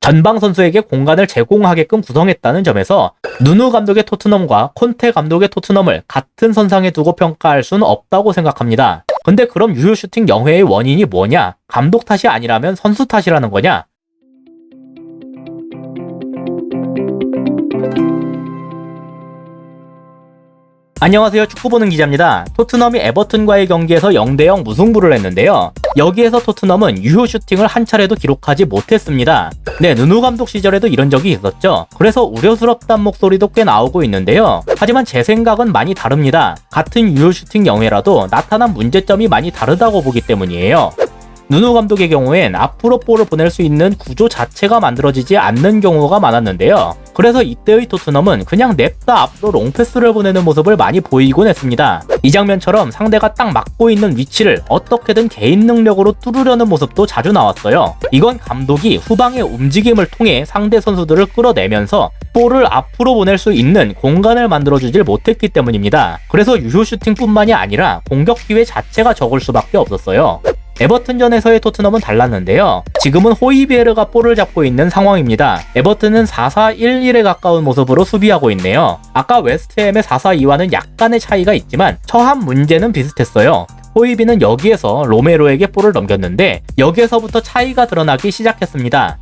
전방 선수에게 공간을 제공하게끔 구성했다는 점에서 누누 감독의 토트넘과 콘테 감독의 토트넘을 같은 선상에 두고 평가할 수는 없다고 생각합니다. 근데 그럼 유효 슈팅 영회의 원인이 뭐냐? 감독 탓이 아니라면 선수 탓이라는 거냐? 안녕하세요, 축구보는 기자입니다. 토트넘이 에버튼과의 경기에서 0대0 무승부를 했는데요. 여기에서 토트넘은 유효 슈팅을 한 차례도 기록하지 못했습니다. 네, 누누 감독 시절에도 이런 적이 있었죠. 그래서 우려스럽다는 목소리도 꽤 나오고 있는데요. 하지만 제 생각은 많이 다릅니다. 같은 유효 슈팅 영회라도 나타난 문제점이 많이 다르다고 보기 때문이에요. 누누 감독의 경우엔 앞으로 볼을 보낼 수 있는 구조 자체가 만들어지지 않는 경우가 많았는데요. 그래서 이때의 토트넘은 그냥 냅다 앞으로 롱패스를 보내는 모습을 많이 보이곤 했습니다. 이 장면처럼 상대가 딱 막고 있는 위치를 어떻게든 개인 능력으로 뚫으려는 모습도 자주 나왔어요. 이건 감독이 후방의 움직임을 통해 상대 선수들을 끌어내면서 볼을 앞으로 보낼 수 있는 공간을 만들어주질 못했기 때문입니다. 그래서 유효 슈팅뿐만이 아니라 공격 기회 자체가 적을 수밖에 없었어요. 에버튼전에서의 토트넘은 달랐는데요. 지금은 호이비에르가 볼을 잡고 있는 상황입니다. 에버튼은 4-4-1-1에 가까운 모습으로 수비하고 있네요. 아까 웨스트햄의 4-4-2와는 약간의 차이가 있지만 처한 문제는 비슷했어요. 호이비는 여기에서 로메로에게 볼을 넘겼는데 여기에서부터 차이가 드러나기 시작했습니다.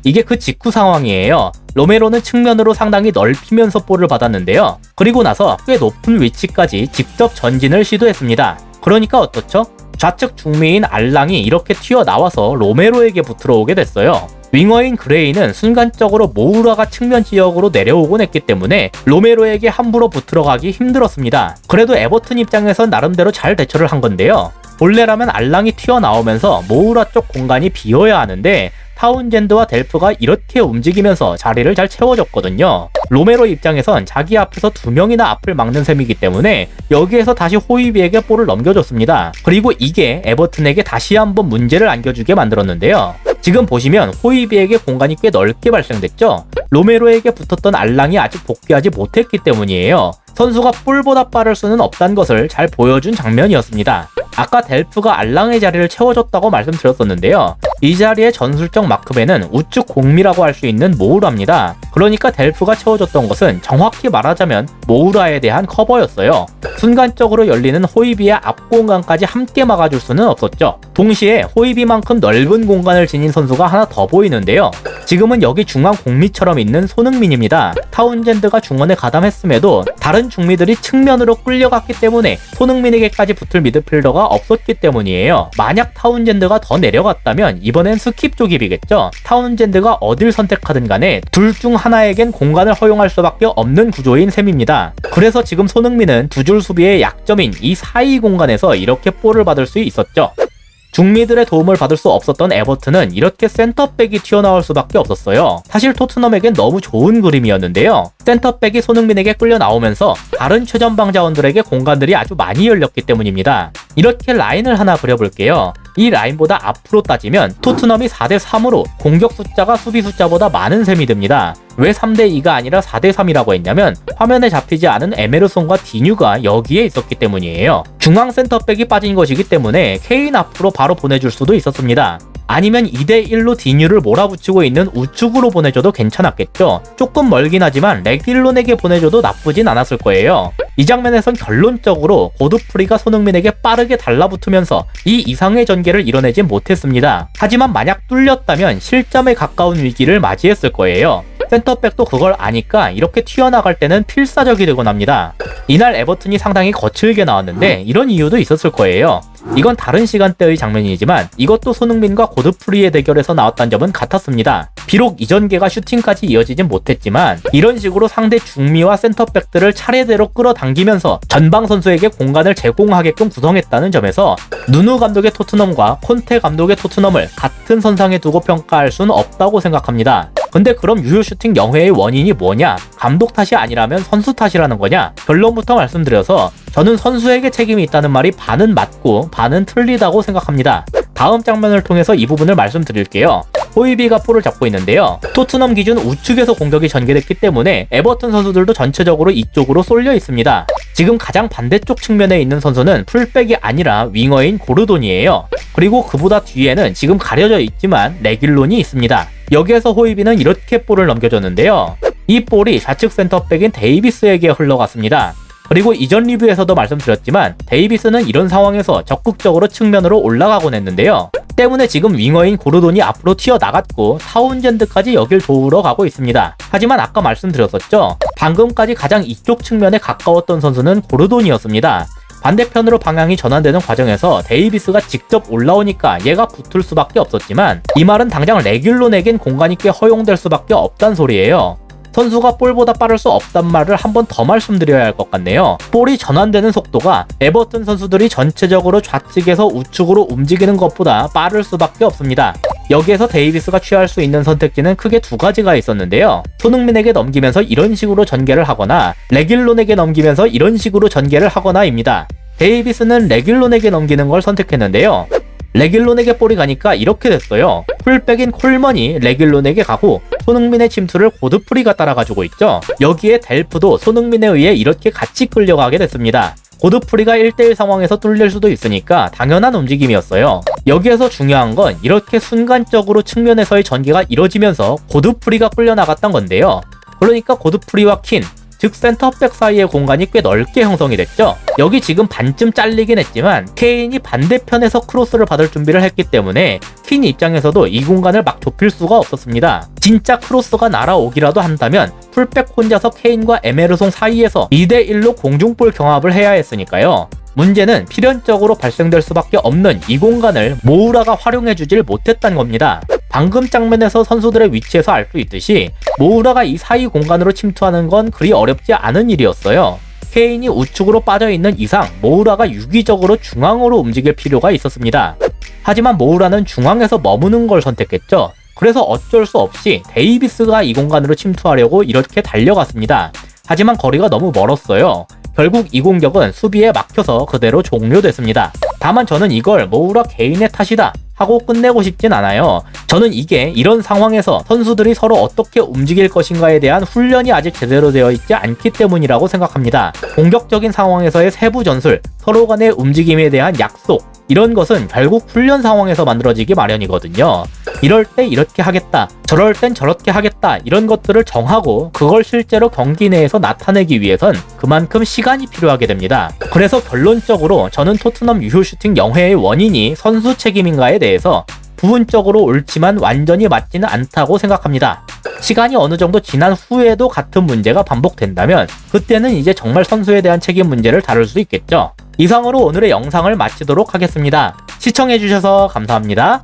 이게 그 직후 상황이에요. 로메로는 측면으로 상당히 넓히면서 볼을 받았는데요. 그리고 나서 꽤 높은 위치까지 직접 전진을 시도했습니다. 그러니까 어떻죠? 좌측 중미인 알랑이 이렇게 튀어나와서 로메로에게 붙으러 오게 됐어요. 윙어인 그레이는 순간적으로 모우라가 측면 지역으로 내려오곤 했기 때문에 로메로에게 함부로 붙으러 가기 힘들었습니다. 그래도 에버튼 입장에선 나름대로 잘 대처를 한 건데요. 본래라면 알랑이 튀어나오면서 모우라 쪽 공간이 비어야 하는데 타운젠드와 델프가 이렇게 움직이면서 자리를 잘 채워줬거든요. 로메로 입장에선 자기 앞에서 2명이나 앞을 막는 셈이기 때문에 여기에서 다시 호이비에게 볼을 넘겨줬습니다. 그리고 이게 에버튼에게 다시 한번 문제를 안겨주게 만들었는데요. 지금 보시면 호이비에게 공간이 꽤 넓게 발생됐죠? 로메로에게 붙었던 알랑이 아직 복귀하지 못했기 때문이에요. 선수가 볼보다 빠를 수는 없다는 것을 잘 보여준 장면이었습니다. 아까 델프가 알랑의 자리를 채워줬다고 말씀드렸었는데요. 이 자리의 전술적 마크맨은 우측 공미라고 할 수 있는 모우라입니다. 그러니까 델프가 채워줬던 것은 정확히 말하자면 모우라에 대한 커버였어요. 순간적으로 열리는 호이비의 앞 공간까지 함께 막아줄 수는 없었죠. 동시에 호이비만큼 넓은 공간을 지닌 선수가 하나 더 보이는데요. 지금은 여기 중앙 공미처럼 있는 손흥민입니다. 타운젠드가 중원에 가담했음에도 다른 중미들이 측면으로 끌려갔기 때문에 손흥민에게까지 붙을 미드필더가 없었기 때문이에요. 만약 타운젠드가 더 내려갔다면 이번엔 스킵 조깁이겠죠. 타운젠드가 어딜 선택하든 간에 둘 중 하나에겐 공간을 허용할 수밖에 없는 구조인 셈입니다. 그래서 지금 손흥민은 두 줄 수비의 약점인 이 사이 공간에서 이렇게 볼을 받을 수 있었죠. 중미들의 도움을 받을 수 없었던 에버튼은 이렇게 센터백이 튀어나올 수밖에 없었어요. 사실 토트넘에겐 너무 좋은 그림이었는데요. 센터백이 손흥민에게 끌려 나오면서 다른 최전방 자원들에게 공간들이 아주 많이 열렸기 때문입니다. 이렇게 라인을 하나 그려볼게요. 이 라인보다 앞으로 따지면 토트넘이 4대3으로 공격 숫자가 수비 숫자보다 많은 셈이 됩니다. 왜 3대2가 아니라 4대3이라고 했냐면 화면에 잡히지 않은 에메르송과 디뉴가 여기에 있었기 때문이에요. 중앙 센터백이 빠진 것이기 때문에 케인 앞으로 바로 보내줄 수도 있었습니다. 아니면 2대1로 디뉴를 몰아붙이고 있는 우측으로 보내줘도 괜찮았겠죠. 조금 멀긴 하지만 레길론에게 보내줘도 나쁘진 않았을 거예요. 이 장면에선 결론적으로 고드프리가 손흥민에게 빠르게 달라붙으면서 이 이상의 전개를 이뤄내진 못했습니다. 하지만 만약 뚫렸다면 실점에 가까운 위기를 맞이했을 거예요. 센터백도 그걸 아니까 이렇게 튀어나갈 때는 필사적이 되곤 합니다. 이날 에버튼이 상당히 거칠게 나왔는데 이런 이유도 있었을 거예요. 이건 다른 시간대의 장면이지만 이것도 손흥민과 고드프리의 대결에서 나왔다는 점은 같았습니다. 비록 이 전개가 슈팅까지 이어지진 못했지만 이런 식으로 상대 중미와 센터백들을 차례대로 끌어당기면서 전방 선수에게 공간을 제공하게끔 구성했다는 점에서 누누 감독의 토트넘과 콘테 감독의 토트넘을 같은 선상에 두고 평가할 수는 없다고 생각합니다. 근데 그럼 유효 슈팅 영회의 원인이 뭐냐? 감독 탓이 아니라면 선수 탓이라는 거냐? 결론부터 말씀드려서 저는 선수에게 책임이 있다는 말이 반은 맞고 반은 틀리다고 생각합니다. 다음 장면을 통해서 이 부분을 말씀드릴게요. 호이비가 볼을 잡고 있는데요. 토트넘 기준 우측에서 공격이 전개됐기 때문에 에버튼 선수들도 전체적으로 이쪽으로 쏠려 있습니다. 지금 가장 반대쪽 측면에 있는 선수는 풀백이 아니라 윙어인 고르돈이에요. 그리고 그보다 뒤에는 지금 가려져 있지만 레길론이 있습니다. 여기에서 호이비는 이렇게 볼을 넘겨줬는데요. 이 볼이 좌측 센터백인 데이비스에게 흘러갔습니다. 그리고 이전 리뷰에서도 말씀드렸지만 데이비스는 이런 상황에서 적극적으로 측면으로 올라가곤 했는데요. 때문에 지금 윙어인 고르돈이 앞으로 튀어나갔고 타운젠드까지 여길 도우러 가고 있습니다. 하지만 아까 말씀드렸었죠. 방금까지 가장 이쪽 측면에 가까웠던 선수는 고르돈이었습니다. 반대편으로 방향이 전환되는 과정에서 데이비스가 직접 올라오니까 얘가 붙을 수밖에 없었지만 이 말은 당장 레귤론에겐 공간이 꽤 허용될 수밖에 없단 소리예요. 선수가 볼보다 빠를 수 없단 말을 한 번 더 말씀드려야 할 것 같네요. 볼이 전환되는 속도가 에버튼 선수들이 전체적으로 좌측에서 우측으로 움직이는 것보다 빠를 수밖에 없습니다. 여기에서 데이비스가 취할 수 있는 선택지는 크게 두 가지가 있었는데요. 손흥민에게 넘기면서 이런 식으로 전개를 하거나 레길론에게 넘기면서 이런 식으로 전개를 하거나입니다. 데이비스는 레길론에게 넘기는 걸 선택했는데요. 레길론에게 볼이 가니까 이렇게 됐어요. 풀백인 콜먼이 레길론에게 가고 손흥민의 침투를 고드프리가 따라가지고 있죠. 여기에 델프도 손흥민에 의해 이렇게 같이 끌려가게 됐습니다. 고드프리가 1대1 상황에서 뚫릴 수도 있으니까 당연한 움직임이었어요. 여기에서 중요한 건 이렇게 순간적으로 측면에서의 전개가 이뤄지면서 고드프리가 끌려나갔던 건데요. 그러니까 고드프리와 킨, 즉 센터백 사이의 공간이 꽤 넓게 형성이 됐죠. 여기 지금 반쯤 잘리긴 했지만 케인이 반대편에서 크로스를 받을 준비를 했기 때문에 킨 입장에서도 이 공간을 막 좁힐 수가 없었습니다. 진짜 크로스가 날아오기라도 한다면 풀백 혼자서 케인과 에메르송 사이에서 2대1로 공중볼 경합을 해야 했으니까요. 문제는 필연적으로 발생될 수밖에 없는 이 공간을 모우라가 활용해주질 못했다는 겁니다. 방금 장면에서 선수들의 위치에서 알 수 있듯이 모우라가 이 사이 공간으로 침투하는 건 그리 어렵지 않은 일이었어요. 케인이 우측으로 빠져있는 이상 모우라가 유기적으로 중앙으로 움직일 필요가 있었습니다. 하지만 모우라는 중앙에서 머무는 걸 선택했죠. 그래서 어쩔 수 없이 데이비스가 이 공간으로 침투하려고 이렇게 달려갔습니다. 하지만 거리가 너무 멀었어요. 결국 이 공격은 수비에 막혀서 그대로 종료됐습니다. 다만 저는 이걸 모우라 개인의 탓이다 하고 끝내고 싶진 않아요. 저는 이게 이런 상황에서 선수들이 서로 어떻게 움직일 것인가에 대한 훈련이 아직 제대로 되어 있지 않기 때문이라고 생각합니다. 공격적인 상황에서의 세부 전술, 서로 간의 움직임에 대한 약속, 이런 것은 결국 훈련 상황에서 만들어지기 마련이거든요. 이럴 때 이렇게 하겠다, 저럴 땐 저렇게 하겠다, 이런 것들을 정하고 그걸 실제로 경기 내에서 나타내기 위해선 그만큼 시간이 필요하게 됩니다. 그래서 결론적으로 저는 토트넘 유효 슈팅 영회의 원인이 선수 책임인가에 대해서 부분적으로 옳지만 완전히 맞지는 않다고 생각합니다. 시간이 어느 정도 지난 후에도 같은 문제가 반복된다면 그때는 이제 정말 선수에 대한 책임 문제를 다룰 수 있겠죠. 이상으로 오늘의 영상을 마치도록 하겠습니다. 시청해주셔서 감사합니다.